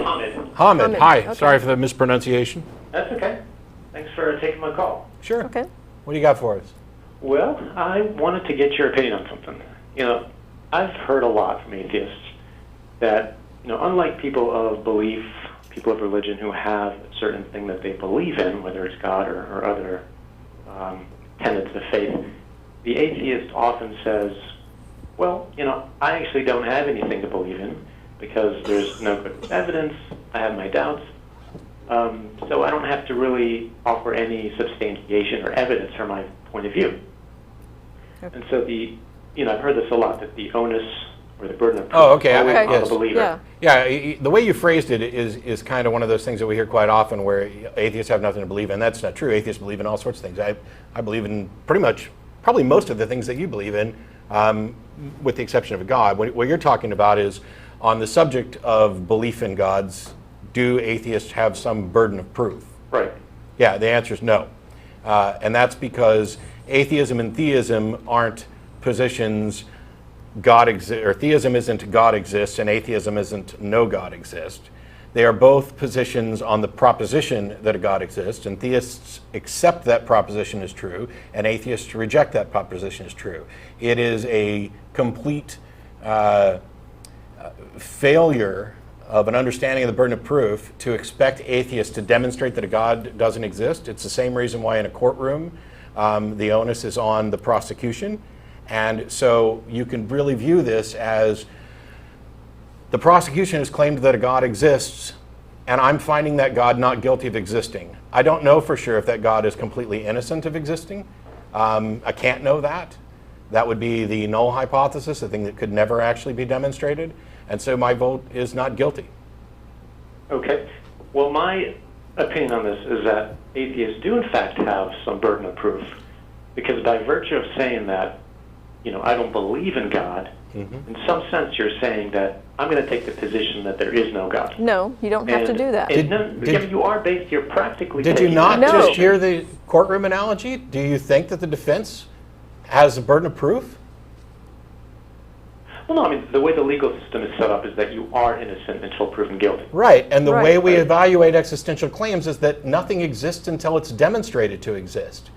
Hamid. Hamid, hi. Okay. Sorry for the mispronunciation. That's okay. Thanks for taking my call. Sure. Okay. What do you got for us? Well, I wanted to get your opinion on something. I've heard a lot from atheists that, unlike people of belief, people of religion who have a certain thing that they believe in, whether it's God or other tenets of faith, the atheist often says, well, I actually don't have anything to believe in because there's no good evidence, I have my doubts, so I don't have to really offer any substantiation or evidence for my point of view. Okay. And so I've heard this a lot, that the onus or the burden of proof Oh, okay. is always on Yes. the believer. Yeah. Yeah, the way you phrased it is kind of one of those things that we hear quite often where atheists have nothing to believe in. That's not true. Atheists believe in all sorts of things. I believe in probably most of the things that you believe in, with the exception of God. What you're talking about is on the subject of belief in gods, do atheists have some burden of proof? Right. Yeah, the answer is no. And that's because atheism and theism aren't positions God exists, or theism isn't God exists and atheism isn't no God exists. They are both positions on the proposition that a God exists, and theists accept that proposition as true, and atheists reject that proposition as true. It is a complete failure of an understanding of the burden of proof to expect atheists to demonstrate that a God doesn't exist. It's the same reason why in a courtroom the onus is on the prosecution. And so you can really view this as the prosecution has claimed that a God exists, and I'm finding that God not guilty of existing. I don't know for sure if that God is completely innocent of existing. I can't know that. That would be the null hypothesis, a thing that could never actually be demonstrated. And so my vote is not guilty. Okay. Well, my opinion on this is that atheists do in fact have some burden of proof, because by virtue of saying that, I don't believe in God, in some sense you're saying that I'm going to take the position that there is no God. No, you don't have to do that. You're practically Did you taking not that just position. hear the courtroom analogy? Do you think that the defense has a burden of proof? Well, no, the way the legal system is set up is that you are innocent until proven guilty. Right, and the Right. way we evaluate existential claims is that nothing exists until it's demonstrated to exist.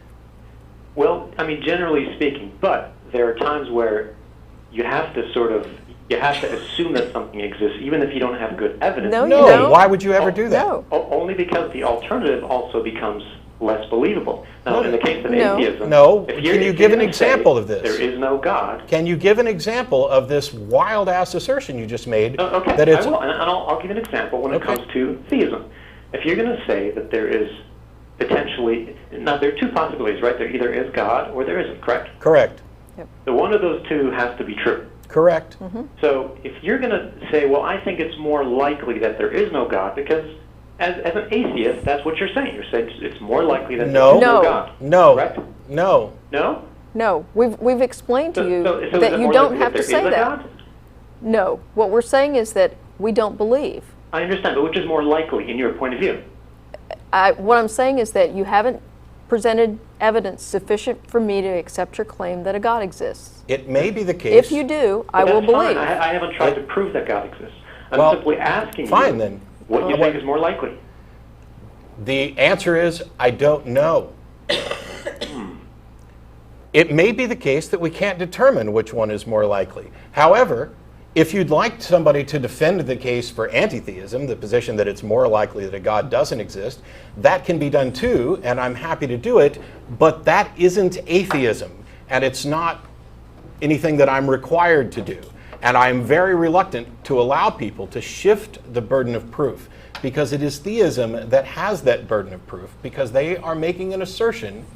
Well, generally speaking, but there are times where you have to assume that something exists, even if you don't have good evidence. No, you No, don't. why would you ever do that? No. Only because the alternative also becomes less believable. Now, in the case of No. atheism, No. if Can you're you give an gonna say example of this? There is no God. Can you give an example of this wild-ass assertion you just made? Okay, that it's, I will, and I'll give an example when it Okay. comes to theism. If you're going to say that there is potentially, now there are two possibilities, right? There either is God or there isn't, correct? Correct. So one of those two has to be true. Correct. So if you're going to say, well, I think it's more likely that there is no God, because as an atheist, that's what you're saying. You're saying it's more likely that there is no God. No. Correct? No. No? No, we've explained to you So is that it you more don't likely have to there say is a that. God? No, what we're saying is that we don't believe. I understand, but which is more likely in your point of view? What I'm saying is that you haven't presented evidence sufficient for me to accept your claim that a God exists. It may be the case. If you do, I But will that's fine. believe. I haven't tried to prove that God exists. I'm Well, simply asking fine you then. what you think is more likely. The answer is, I don't know. It may be the case that we can't determine which one is more likely. However, if you'd like somebody to defend the case for anti-theism, the position that it's more likely that a God doesn't exist, that can be done too, and I'm happy to do it, but that isn't atheism, and it's not anything that I'm required to do. And I'm very reluctant to allow people to shift the burden of proof, because it is theism that has that burden of proof, because they are making an assertion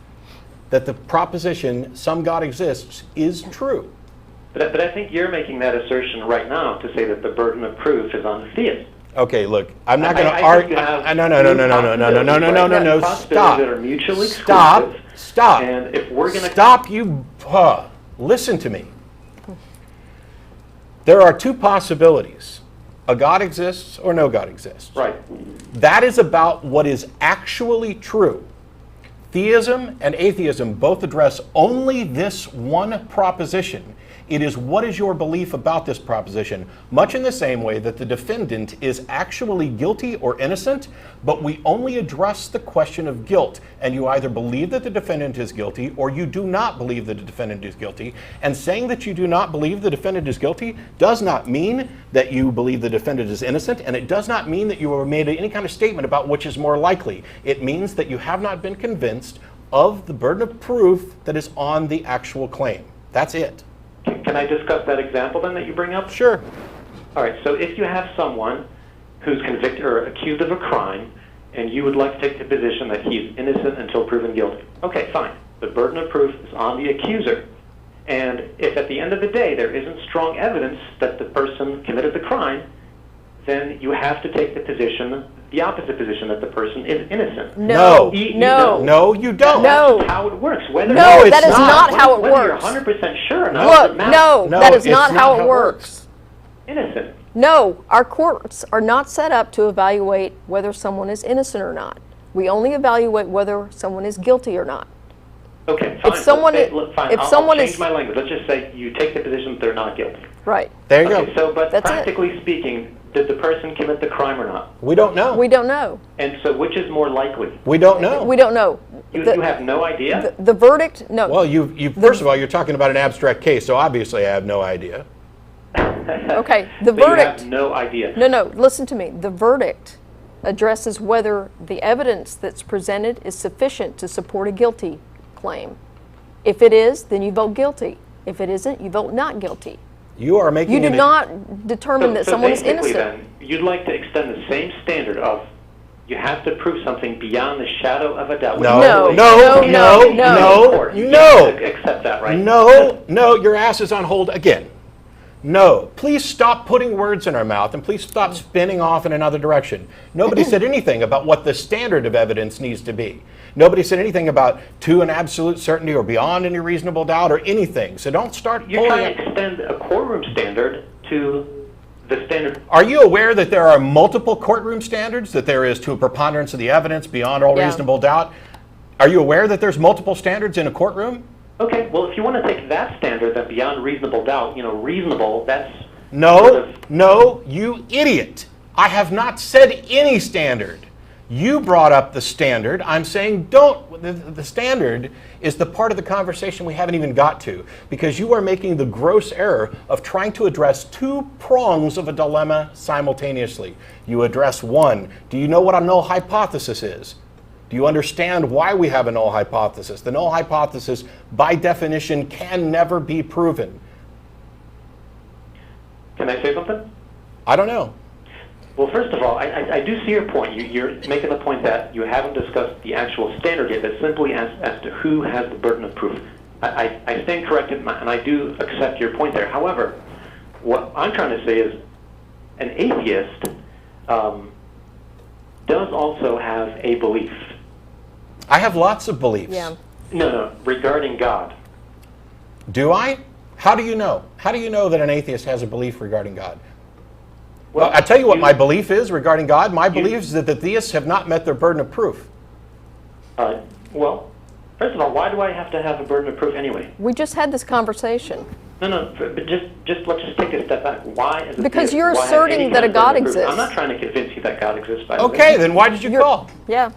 that the proposition some God exists is true. But I think you're making that assertion right now to say that the burden of proof is on the theist. Okay, look, I'm not going to I argue. think you have No, possibilities that are mutually exclusive. Stop. And if we're going to Stop, you. Listen to me. There are two possibilities. A God exists or no God exists. Right. That is about what is actually true. Theism and atheism both address only this one proposition, It is what is your belief about this proposition, much in the same way that the defendant is actually guilty or innocent, but we only address the question of guilt. And you either believe that the defendant is guilty or you do not believe that the defendant is guilty. And saying that you do not believe the defendant is guilty does not mean that you believe the defendant is innocent, and it does not mean that you have made any kind of statement about which is more likely. It means that you have not been convinced of the burden of proof that is on the actual claim. That's it. Can I discuss that example then that you bring up? Sure. All right, so if you have someone who's convicted or accused of a crime, and you would like to take the position that he's innocent until proven guilty. Okay, fine. The burden of proof is on the accuser. And if at the end of the day there isn't strong evidence that the person committed the crime, then you have to take the position, the opposite position, that the person is innocent. No. No, you don't. No. That's how it works. Whether No, it's that is not. not how it whether works. you're 100% sure or not, Look, doesn't matter. no, No, that is it's not how it works. Innocent. No, our courts are not set up to evaluate whether someone is innocent or not. We only evaluate whether someone is guilty or not. Okay, fine. someone Let's is- say, look, fine. if I'll someone change is- my language. Let's just say you take the position that they're not guilty. Right. There you Okay, go. so, but That's it. practically speaking, did the person commit the crime or not? We don't know. We don't know. And so which is more likely? We don't know. We don't know. You The- have no idea? the verdict, no. Well, first of all, you're talking about an abstract case, so obviously I have no idea. Okay, the So verdict. you have no idea. No, listen to me. The verdict addresses whether the evidence that's presented is sufficient to support a guilty claim. If it is, then you vote guilty. If it isn't, you vote not guilty. You are making You do an- not determine that someone is basically innocent. then, you'd like to extend the same standard of you have to prove something beyond the shadow of a doubt. No, No, no, no, no, You no. have to accept that, right? No, your ass is on hold again. No, please stop putting words in our mouth and please stop spinning off in another direction. Nobody said anything about what the standard of evidence needs to be. Nobody said anything about to an absolute certainty or beyond any reasonable doubt or anything. So don't start You're pulling trying to extend a courtroom standard to the standard. Are you aware that there are multiple courtroom standards, that there is to a preponderance of the evidence beyond all Yeah. reasonable doubt? Are you aware that there's multiple standards in a courtroom? Okay, well, if you want to take that standard, then beyond reasonable doubt, reasonable, that's sort No, of- no, you idiot. I have not said any standard. You brought up the standard. I'm saying the standard is the part of the conversation we haven't even got to, because you are making the gross error of trying to address two prongs of a dilemma simultaneously. You address one. Do you know what a null hypothesis is? Do you understand why we have a null hypothesis? The null hypothesis, by definition, can never be proven. Can I say something? I don't know. Well, first of all, I do see your point. You're making the point that you haven't discussed the actual standard yet, but simply as to who has the burden of proof. I stand corrected, and I do accept your point there. However, what I'm trying to say is an atheist does also have a belief. I have lots of beliefs. Yeah. No, regarding God. Do I? How do you know? How do you know that an atheist has a belief regarding God? Well, I tell you what my belief is regarding God. My belief is that the theists have not met their burden of proof. Well, first of all, why do I have to have a burden of proof anyway? We just had this conversation. No, but just let's just take a step back. Why is it Because theist? you're Why have asserting any that kind a of God burden of proof? exists. I'm not trying to convince you that God exists. By the way. Okay, then why did you call? Yeah.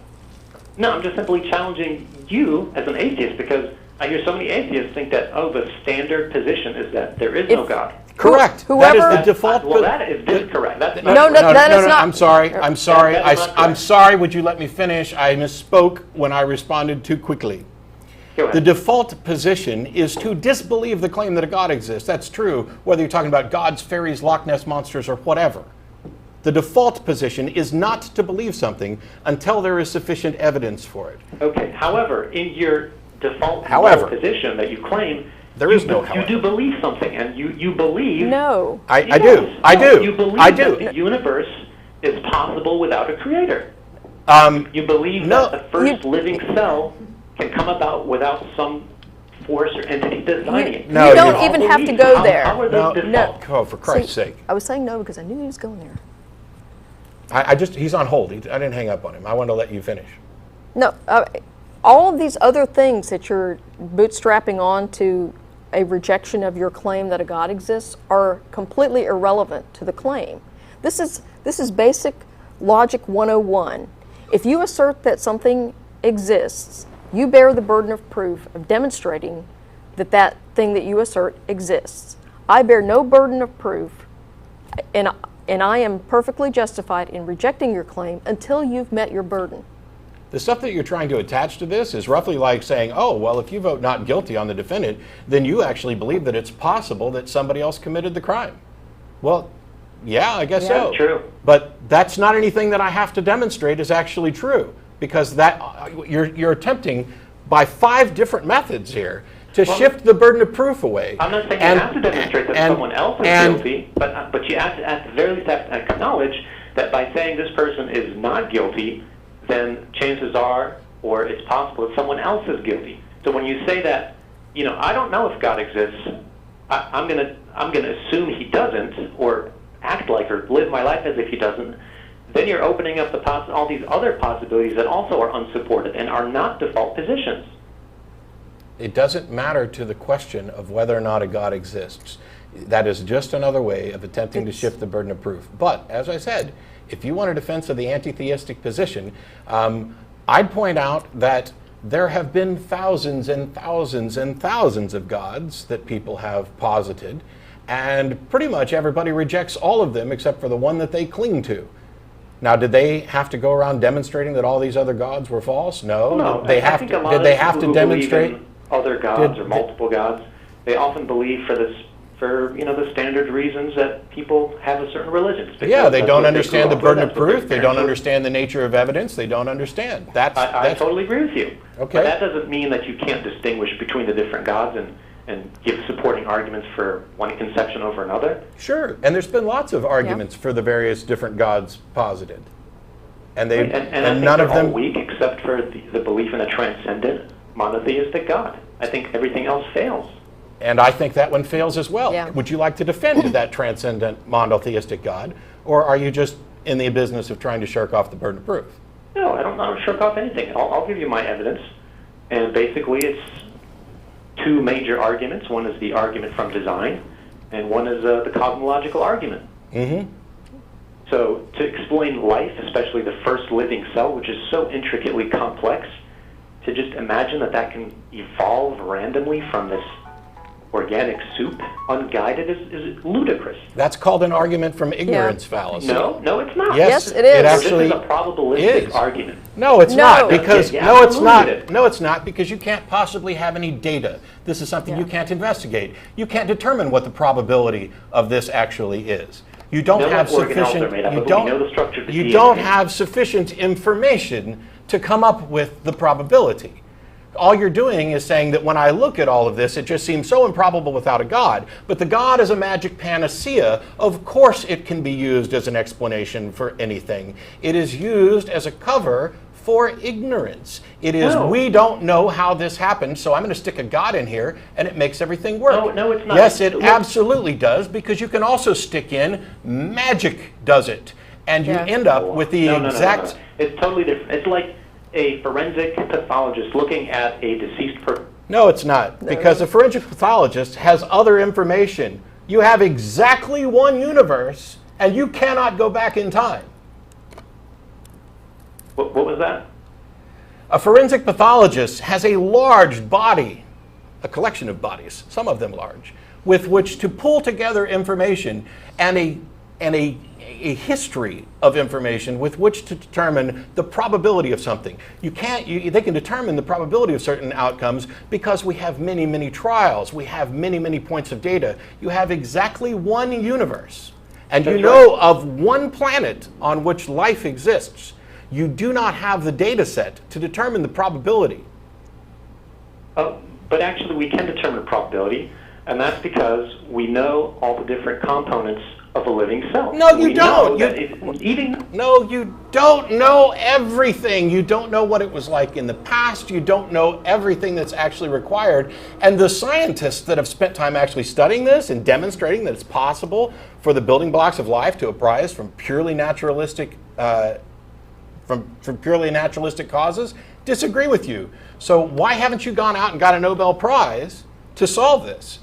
No, I'm just simply challenging you as an atheist, because I hear so many atheists think that, the standard position is that there is no God. Correct. Whoever- that is the default. Well, that is discorrect. That's No, not correct. that is not- I'm sorry. I'm sorry. That is not I'm correct. sorry. Would you let me finish? I misspoke when I responded too quickly. Go ahead. The default position is to disbelieve the claim that a God exists. That's true, whether you're talking about gods, fairies, Loch Ness monsters, or whatever. The default position is not to believe something until there is sufficient evidence for it. Okay. However, in your default position that you claim, There is no you however. do believe something, and you believe. No. I Yes. do. I No, do. You believe I that do. the universe is possible without a creator. You believe no. that the first living cell can come about without some force or entity designing it. No, you you don't don't. even have to go there. How are No, those default? Oh, for Christ's See, sake. I was saying no because I knew he was going there. He's on hold. I didn't hang up on him. I wanted to let you finish. No, all of these other things that you're bootstrapping on to a rejection of your claim that a God exists are completely irrelevant to the claim. This is basic logic 101. If you assert that something exists, you bear the burden of proof of demonstrating that that thing that you assert exists. I bear no burden of proof, and I am perfectly justified in rejecting your claim until you've met your burden. The stuff that you're trying to attach to this is roughly like saying, oh, well, if you vote not guilty on the defendant, then you actually believe that it's possible that somebody else committed the crime. Well, yeah, I guess so. True. But that's not anything that I have to demonstrate is actually true, because that you're attempting by 5 different methods here to shift the burden of proof away. I'm not saying you have to demonstrate that someone else is guilty, but you have to, at the very least, have to acknowledge that by saying this person is not guilty, then chances are, or it's possible, that someone else is guilty. So when you say that, I don't know if God exists, I'm gonna assume he doesn't, or act like or live my life as if he doesn't, then you're opening up all these other possibilities that also are unsupported and are not default positions. It doesn't matter to the question of whether or not a God exists. That is just another way of attempting to shift the burden of proof. But, as I said, if you want a defense of the anti-theistic position, I'd point out that there have been thousands and thousands and thousands of gods that people have posited, and pretty much everybody rejects all of them except for the one that they cling to. Now, did they have to go around demonstrating that all these other gods were false? No. No, did they have to demonstrate other gods or multiple gods? They often believe for the standard reasons that people have a certain religion. Yeah, they don't understand the burden of proof. They don't understand the nature of evidence. They don't understand. I totally agree with you. Okay. But that doesn't mean that you can't distinguish between the different gods and give supporting arguments for one conception over another. Sure, and there's been lots of arguments for the various different gods posited, and they and none of them all weak except for the belief in a transcendent monotheistic God. I think everything else fails. And I think that one fails as well. Yeah. Would you like to defend that transcendent monotheistic God, or are you just in the business of trying to shirk off the burden of proof? No, I don't shirk off anything. I'll give you my evidence, and basically it's 2 major arguments. One is the argument from design, and one is the cosmological argument. Mm-hmm. So to explain life, especially the first living cell, which is so intricately complex, to just imagine that can evolve randomly from this organic soup, unguided, is ludicrous. That's called an argument from ignorance fallacy. No, it's not. Yes, it is. It actually this is a probabilistic argument. No, it's not, because No, it's not. No, it's not, because you can't possibly have any data. This is something you can't investigate. You can't determine what the probability of this actually is. You don't have sufficient. You don't have sufficient information to come up with the probability. All you're doing is saying that when I look at all of this, it just seems so improbable without a God. But the God is a magic panacea. Of course it can be used as an explanation for anything. It is used as a cover for ignorance. It is, we don't know how this happened, so I'm going to stick a God in here, and it makes everything work. No, it's not. Yes, it absolutely does, because you can also stick in magic does it. And you end up with the exact... No. It's totally different. It's like a forensic pathologist looking at a deceased person. No, it's not, because a forensic pathologist has other information. You have exactly one universe, and you cannot go back in time. What was that? A forensic pathologist has a large body, a collection of bodies, some of them large, with which to pull together information and a history of information with which to determine the probability of something. They can determine the probability of certain outcomes because we have many, many trials. We have many, many points of data. You have exactly one universe, and you know of one planet on which life exists. You do not have the data set to determine the probability. But actually we can determine probability, and that's because we know all the different components of a living cell. No, you don't. No, you don't know everything. You don't know what it was like in the past. You don't know everything that's actually required. And the scientists that have spent time actually studying this and demonstrating that it's possible for the building blocks of life to arise from purely naturalistic causes disagree with you. So why haven't you gone out and got a Nobel Prize to solve this.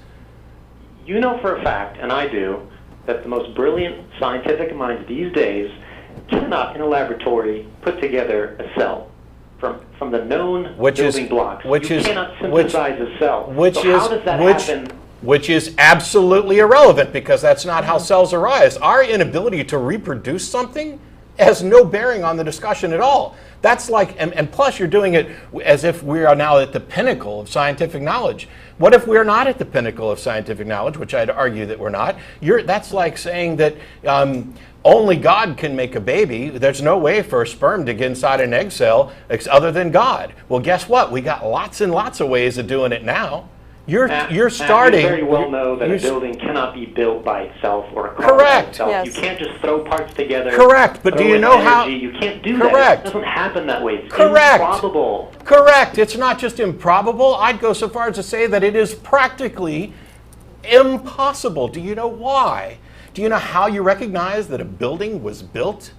You know for a fact, and I do, that the most brilliant scientific minds these days cannot, in a laboratory, put together a cell from the known building blocks. You cannot synthesize a cell. How does that happen? Which is absolutely irrelevant, because that's not how cells arise. Our inability to reproduce something has no bearing on the discussion at all. That's like, and plus you're doing it as if we are now at the pinnacle of scientific knowledge. What if we're not at the pinnacle of scientific knowledge, which I'd argue that we're not? That's like saying that only God can make a baby. There's no way for a sperm to get inside an egg cell other than God. Well, guess what? We got lots and lots of ways of doing it now. You're starting. You very well know that a building cannot be built by itself or a car correct. by itself. Yes. You can't just throw parts together. Correct. But do you know how? You can't do correct. that. It doesn't happen that way. It's correct. improbable. Correct. It's not just improbable. I'd go so far as to say that it is practically impossible. Do you know why? Do you know how you recognize that a building was built?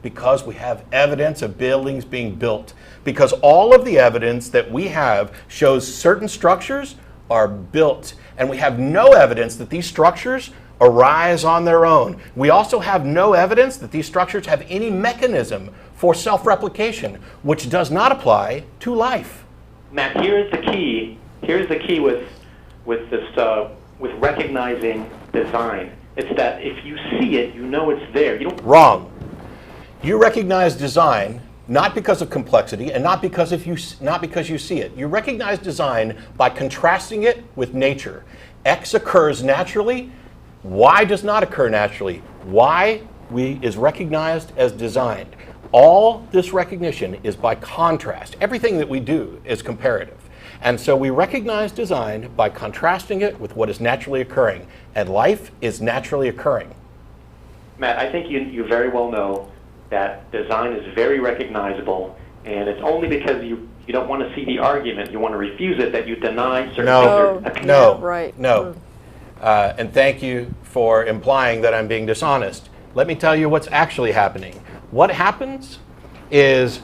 Because we have evidence of buildings being built. Because all of the evidence that we have shows certain structures are built. And we have no evidence that these structures arise on their own. We also have no evidence that these structures have any mechanism for self-replication, which does not apply to life. Matt, here's the key. Here's the key with recognizing design. It's that if you see it, you know it's there. You don't. Wrong. You recognize design not because of complexity and not because you see it. You recognize design by contrasting it with nature. X occurs naturally. Y does not occur naturally. Y is recognized as designed. All this recognition is by contrast. Everything that we do is comparative. And so we recognize design by contrasting it with what is naturally occurring. And life is naturally occurring. Matt, I think you very well know that design is very recognizable, and it's only because you don't want to see the argument, you want to refuse it, that you deny certain things. No. And thank you for implying that I'm being dishonest. Let me tell you what's actually happening. What happens is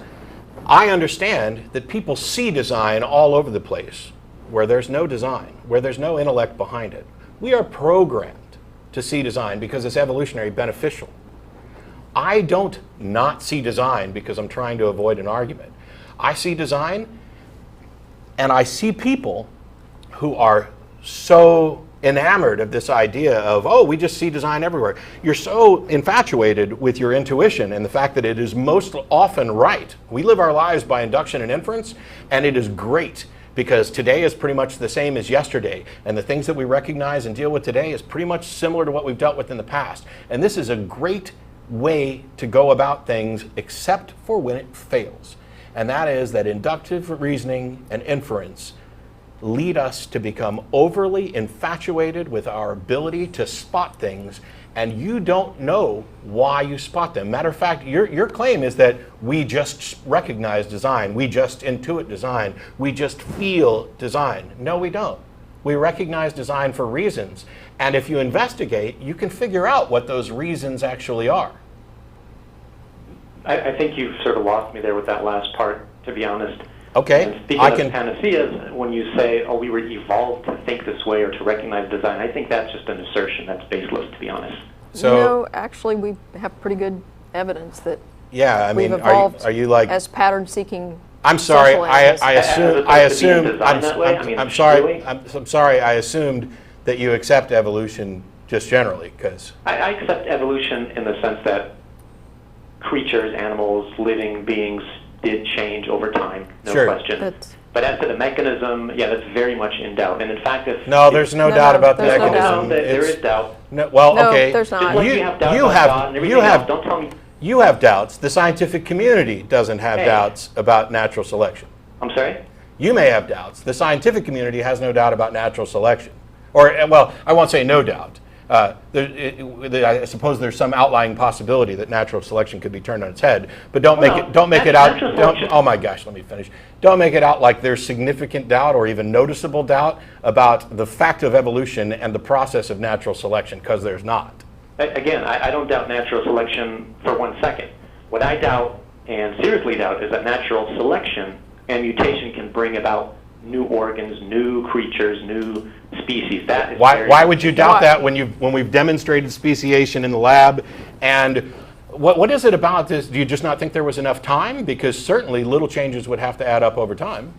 I understand that people see design all over the place where there's no design, where there's no intellect behind it. We are programmed to see design because it's evolutionary beneficial. I don't not see design because I'm trying to avoid an argument. I see design, and I see people who are so enamored of this idea of, oh, we just see design everywhere. You're so infatuated with your intuition and the fact that it is most often right. We live our lives by induction and inference, and it is great because today is pretty much the same as yesterday, and the things that we recognize and deal with today is pretty much similar to what we've dealt with in the past. And this is a great way to go about things, except for when it fails. And that is that inductive reasoning and inference lead us to become overly infatuated with our ability to spot things, and you don't know why you spot them. Matter of fact, your claim is that we just recognize design, we just intuit design, we just feel design. No, we don't. We recognize design for reasons, and if you investigate, you can figure out what those reasons actually are. I think you've sort of lost me there with that last part, to be honest. Okay. And speaking of panaceas, when you say, oh, we were evolved to think this way or to recognize design, I think that's just an assertion. That's baseless, to be honest. So, no, actually, we have pretty good evidence that we've evolved are you like as pattern-seeking. I'm sorry. I assumed. I'm sorry. I assumed that you accept evolution just generally, because I accept evolution in the sense that creatures, animals, living beings did change over time, no question. But as to the mechanism, that's very much in doubt. And in fact, there's no doubt about the mechanism. There is doubt. No, there's not. Don't tell me. You have doubts. The scientific community doesn't have doubts about natural selection. I'm sorry? You may have doubts. The scientific community has no doubt about natural selection. Or, well, I won't say no doubt. I suppose there's some outlying possibility that natural selection could be turned on its head, but don't make it out. Oh my gosh, let me finish. Don't make it out like there's significant doubt or even noticeable doubt about the fact of evolution and the process of natural selection, because there's not. Again, I don't doubt natural selection for 1 second. What I doubt, and seriously doubt, is that natural selection and mutation can bring about new organs, new creatures, new species. That is Why would you doubt that when we've demonstrated speciation in the lab? And what is it about this? Do you just not think there was enough time? Because certainly little changes would have to add up over time.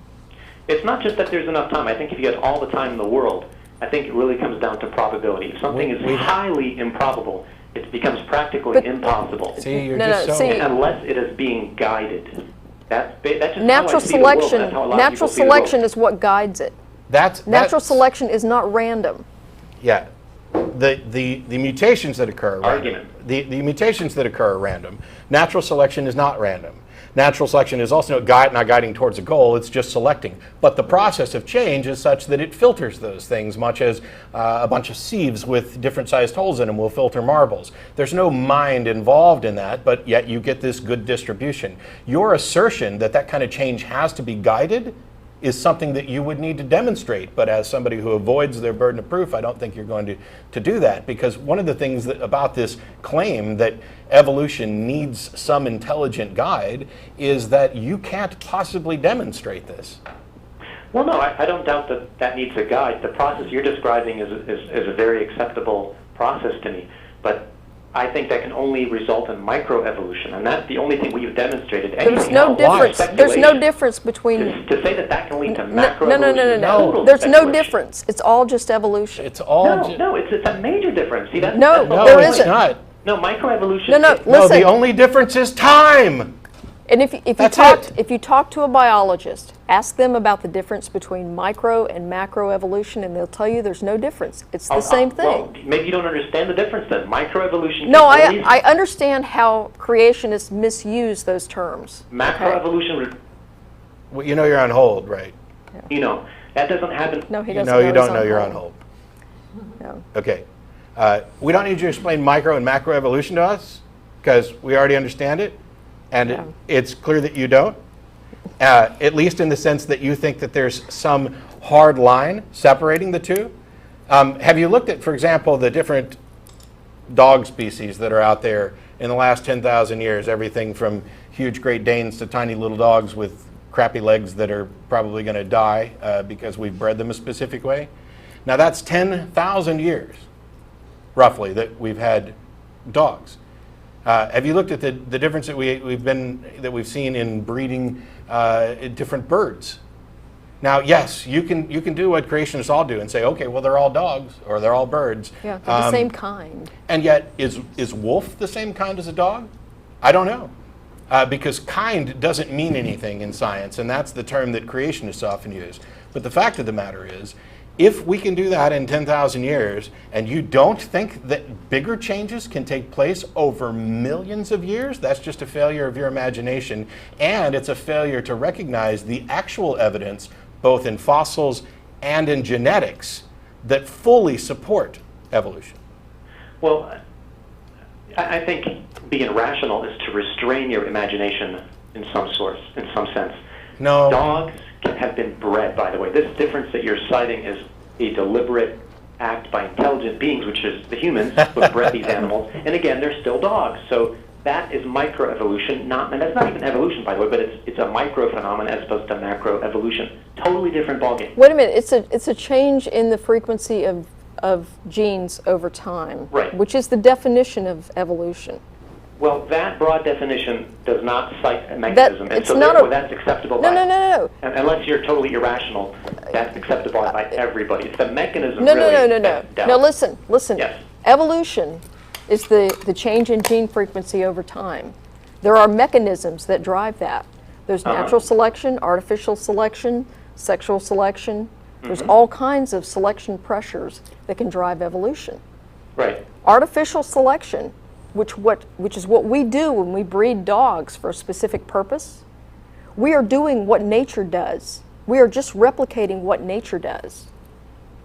It's not just that there's enough time. I think if you had all the time in the world, I think it really comes down to probability. If something is highly improbable, it becomes practically impossible. See, you're unless it is being guided. That's just natural selection. Natural selection is what guides it. Natural selection is not random. Yeah, the mutations that occur are random. The mutations that occur are random. Natural selection is not random. Natural selection is also not guiding towards a goal, it's just selecting. But the process of change is such that it filters those things, much as a bunch of sieves with different sized holes in them will filter marbles. There's no mind involved in that, but yet you get this good distribution. Your assertion that that kind of change has to be guided is something that you would need to demonstrate. But as somebody who avoids their burden of proof, I don't think you're going to do that. Because one of the things about this claim that evolution needs some intelligent guide is that you can't possibly demonstrate this. Well, no, I don't doubt that needs a guide. The process you're describing is a very acceptable process to me. But I think that can only result in microevolution, and that's the only thing we've demonstrated. There's no difference. There's no difference between to say that can lead to macroevolution. No. There's no difference. It's all just evolution. It's all it's a major difference. See, that's there isn't. Not. No, microevolution. Listen. No, the only difference is time. And if you talk to a biologist, ask them about the difference between micro and macroevolution, and they'll tell you there's no difference. It's the same thing. Well, maybe you don't understand the difference then. Microevolution. No, I understand how creationists misuse those terms. Macroevolution. Okay. Well, you know you're on hold, right? Yeah. You know that doesn't happen. No, he doesn't. No, you don't know you're on hold. No. Okay. We don't need you to explain micro and macroevolution to us because we already understand it. And it's clear that you don't, at least in the sense that you think that there's some hard line separating the two. Have you looked at, for example, the different dog species that are out there in the last 10,000 years, everything from huge Great Danes to tiny little dogs with crappy legs that are probably going to die because we've bred them a specific way? Now that's 10,000 years, roughly, that we've had dogs. Have you looked at the difference that we've seen in breeding different birds? Now, yes, you can do what creationists all do and say, okay, well, they're all dogs or they're all birds. Yeah, they're the same kind. And yet, is wolf the same kind as a dog? I don't know, because kind doesn't mean anything in science, and that's the term that creationists often use. But the fact of the matter is, if we can do that in 10,000 years, and you don't think that bigger changes can take place over millions of years, that's just a failure of your imagination, and it's a failure to recognize the actual evidence, both in fossils and in genetics, that fully support evolution. Well, I think being rational is to restrain your imagination in some sense. No. Dogs have been bred, by the way. This difference that you're citing is a deliberate act by intelligent beings, which is the humans who bred these animals. And again, they're still dogs. So that is microevolution, and that's not even evolution, by the way, but it's a micro phenomenon as opposed to macroevolution. Totally different ballgame. Wait a minute. It's a change in the frequency of genes over time, right, which is the definition of evolution. Well, that broad definition does not cite a mechanism, and so therefore that's acceptable by... No. Unless you're totally irrational, that's acceptable by everybody. It's the mechanism No. No, listen. Yes. Evolution is the change in gene frequency over time. There are mechanisms that drive that. There's natural selection, artificial selection, sexual selection. There's all kinds of selection pressures that can drive evolution. Right. Artificial selection, which is what we do when we breed dogs for a specific purpose. We are doing what nature does. We are just replicating what nature does.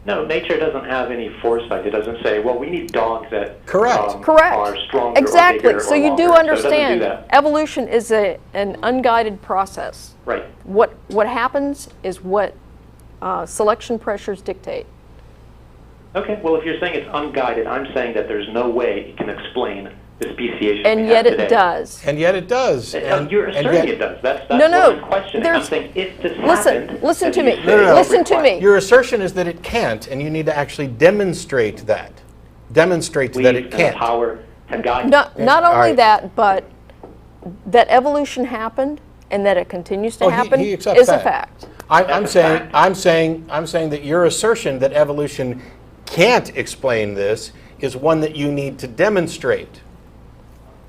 No, nature doesn't have any foresight. It doesn't say, well, we need dogs that Correct. are stronger exactly. or bigger So or you longer. do understand So it doesn't do that. evolution is an unguided process. Right. What happens is what selection pressures dictate. Okay, well, if you're saying it's unguided, I'm saying that there's no way it can explain the speciation And we yet have it today. does. And yet it does. You're asserting it does. That's No, no, what I'm questioning. I'm there's- saying if this Listen, happened, listen then to you me. say No, no, no. Listen to me. Your assertion is that it can't, and you need to actually demonstrate that. Demonstrate that it Believe in the can't. power to guide. Not all only right. that, but that evolution happened and that it continues to Oh, he happen accepts is a that. fact. I'm That's a saying fact. that your assertion that evolution can't explain this is one that you need to demonstrate.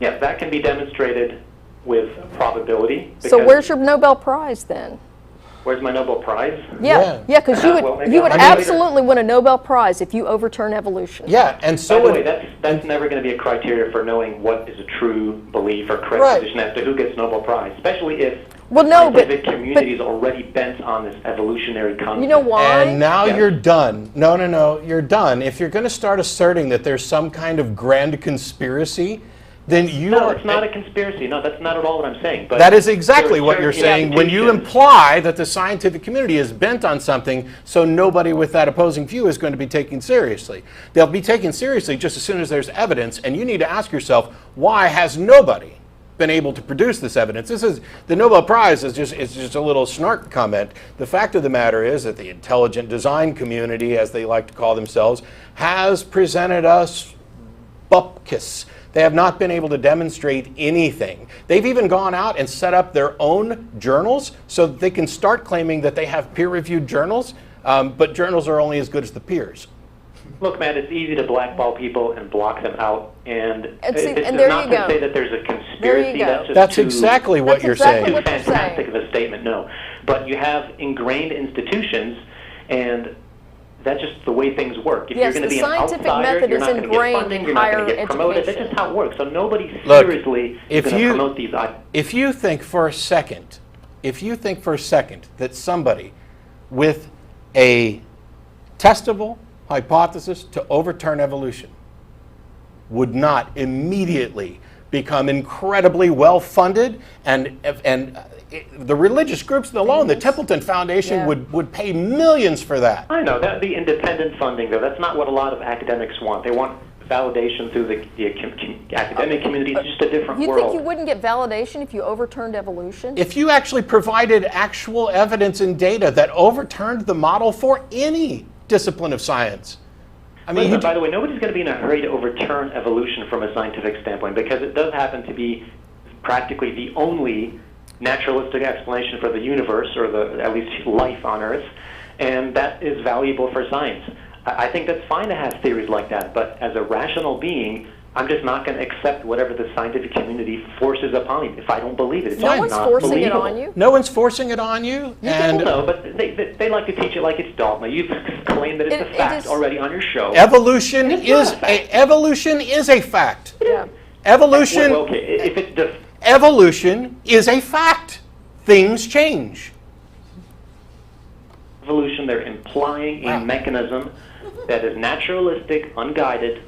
Yeah, that can be demonstrated with probability. So because- where's your Nobel Prize then? Where's my Nobel Prize? Yeah. Yeah, because you would, Well, maybe you would I'll find out absolutely win a Nobel Prize if you overturn evolution. Yeah, and By so the would, way, that's never going to be a criteria for knowing what is a true belief or correct Right. position as to who gets Nobel Prize, especially if Well, the no, but- scientific community is already bent on this evolutionary concept. You know why? and now Yes. you're done. No, you're done. If you're going to start asserting that there's some kind of grand conspiracy, then you No, are. it's not a conspiracy. No, that's not at all what I'm saying. But That is exactly there are what you're certain saying when you institutions- imply that the scientific community is bent on something, so nobody with that opposing view is going to be taken seriously. They'll be taken seriously just as soon as there's evidence, and you need to ask yourself, why has nobody been able to produce this evidence? This is the Nobel Prize is just a little snark comment. The fact of the matter is that the intelligent design community, as they like to call themselves, has presented us bupkis. They have not been able to demonstrate anything. They've even gone out and set up their own journals so that they can start claiming that they have peer-reviewed journals, but journals are only as good as the peers. Look, man, it's easy to blackball people and block them out, and see, this and is there not you to go. say that there's a conspiracy. go. That's just That's too, exactly what That's you're exactly saying. what too you're fantastic saying. of a statement. No, but you have ingrained institutions, and that's just the way things work. If Yes, you're going to the be an scientific outsider, method you're is not going to get ingrained funding, in you're not going higher to get promoted. That's education. just how it works. So nobody Look, seriously if is going to you- promote these. If you think for a second that somebody with a testable hypothesis to overturn evolution would not immediately become incredibly well-funded, and the religious groups alone, the Templeton Foundation, Yeah. would pay millions for that. I know that the independent funding, though, that's not what a lot of academics want. They want validation through the academic community. It's just a different You world. think you wouldn't get validation if you overturned evolution? If you actually provided actual evidence and data that overturned the model for any discipline of science, I mean, Listen, by the way, nobody's going to be in a hurry to overturn evolution from a scientific standpoint, because it does happen to be practically the only naturalistic explanation for the universe, or at least life on Earth, and that is valuable for science. I think that's fine to have theories like that, but as a rational being, I'm just not going to accept whatever the scientific community forces upon me. If I don't believe it, it's No one's not forcing it believable. on you. no one's forcing it on you. And Well, no, but they like to teach it like it's dogma. You've claimed that it's It a fact is- already on your show. evolution It's not is a fact. evolution is a fact. Yeah. Evolution Well, okay, if it's evolution is a fact. Things change. evolution, they're implying Wow. a mechanism that is naturalistic, unguided.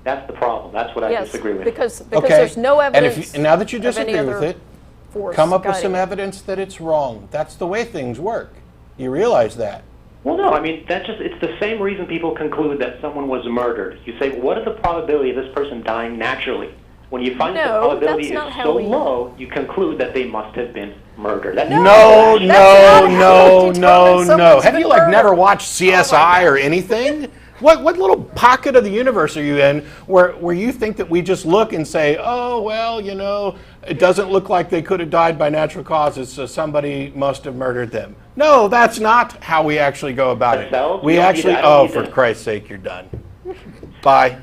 That's the problem. That's what I Yes, disagree with. because Okay. there's no And evidence. now that you of any disagree with other it, force come up with some guiding it. evidence that it's wrong. That's the way things work. You realize that. Well, no, I mean, it's the same reason people conclude that someone was murdered. You say, well, what is the probability of this person dying naturally? When you find that the No, probability that's is not how so we- low, you conclude that they must have been murdered. That's No, that's no, not how no, you no, determine no. someone's Have been you like murdered. never watched CSI or anything? What little pocket of the universe are you in where you think that we just look and say, oh, well, you know, it doesn't look like they could have died by natural causes, so somebody must have murdered them. No, that's not how we actually go about it. Themselves? We You don't need actually, to- I don't oh, need for to- Christ's sake, you're done. Bye.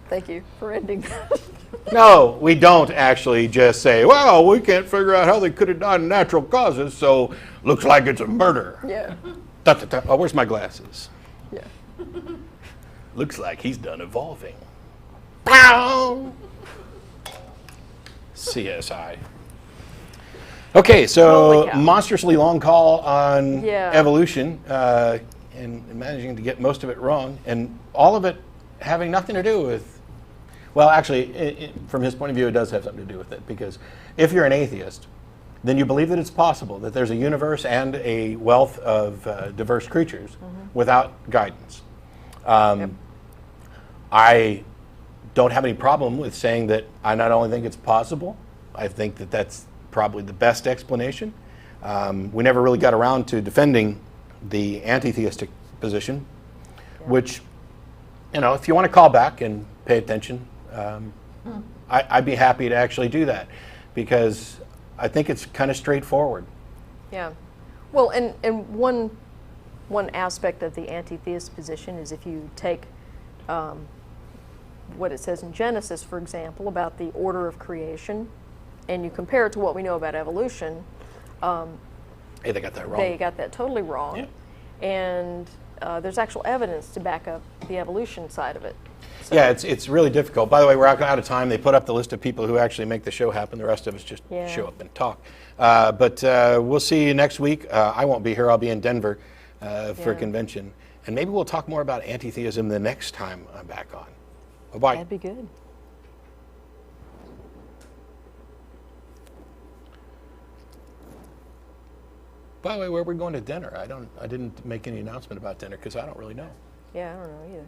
Thank you for ending that. No, we don't actually just say, well, we can't figure out how they could have died of natural causes, so looks like it's a murder. Yeah. Da, da, da. Oh, where's my glasses? Yeah. Looks like he's done evolving. Pow! CSI. Okay, so Holy cow. monstrously long call on Yeah. evolution, and managing to get most of it wrong, and all of it having nothing to do with, well, actually, from his point of view, it does have something to do with it, because if you're an atheist, then you believe that it's possible that there's a universe and a wealth of diverse creatures without guidance. I don't have any problem with saying that I not only think it's possible, I think that that's probably the best explanation. We never really got around to defending the anti-theistic position, which, you know, if you want to call back and pay attention, I'd be happy to actually do that, because I think it's kind of straightforward. Yeah. Well, and one aspect of the anti-theist position is if you take what it says in Genesis, for example, about the order of creation, and you compare it to what we know about evolution. Hey, they got that wrong. They got that totally wrong. Yeah. And there's actual evidence to back up the evolution side of it. So, yeah, it's really difficult. By the way, we're out of time. They put up the list of people who actually make the show happen. The rest of us just show up and talk. But we'll see you next week. I won't be here. I'll be in Denver for a convention. And maybe we'll talk more about anti-theism the next time I'm back on. Bye-bye. That'd be good. By the way, where are we going to dinner? I didn't make any announcement about dinner because I don't really know. Yeah, I don't know either.